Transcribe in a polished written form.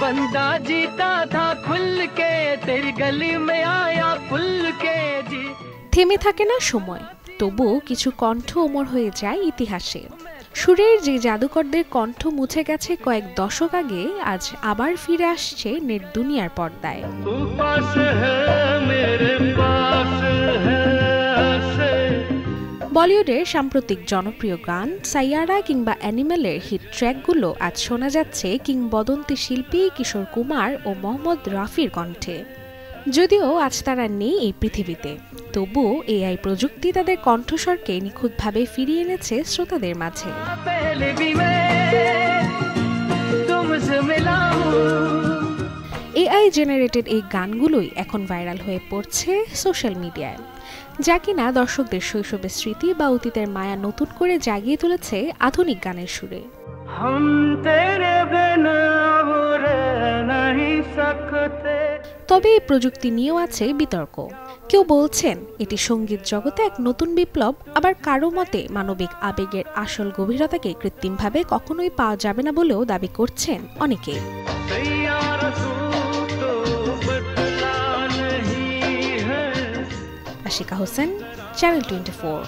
बंदा जीता था खुल के तेरी गली में आया फुल के जी। থেমে থাকে না সময়, তবুও কিছু কণ্ঠ অমর হয়ে যায় ইতিহাসে। সুরের যে জাদুকরদের কণ্ঠ মুছে গেছে কয়েক দশক আগে, আজ আবার ফিরে আসছে নেট দুনিয়ার পর্দায়। বলিউডের সাম্প্রতিক জনপ্রিয় গান সাইয়ারা কিংবা অ্যানিমেলের হিট ট্র্যাকগুলো আজ শোনা যাচ্ছে কিংবদন্তি শিল্পী কিশোর কুমার ও মোহাম্মদ রাফির কণ্ঠে। যদিও আজ তারা নেই এই পৃথিবীতে, তবুও এআই প্রযুক্তি তাদের কণ্ঠস্বরকে নিখুঁতভাবে ফিরিয়ে এনেছে শ্রোতাদের মাঝে। এআই জেনারেটেড এই গানগুলোই এখন ভাইরাল হয়ে পড়ছে সোশ্যাল মিডিয়ায়, যা কিনা দর্শকদের শৈশবের স্মৃতি বা অতীতের মায়া নতুন করে জাগিয়ে তুলেছে আধুনিক গানের সুরে। তবে এই প্রযুক্তি নিয়েও আছে বিতর্ক। কেউ বলছেন এটি সঙ্গীত জগতে এক নতুন বিপ্লব, আবার কারো মতে মানবিক আবেগের আসল গভীরতাকে কৃত্রিমভাবে কখনোই পাওয়া যাবে না বলেও দাবি করছেন অনেকে। আশিকা হোসেন, চ্যানেল 24।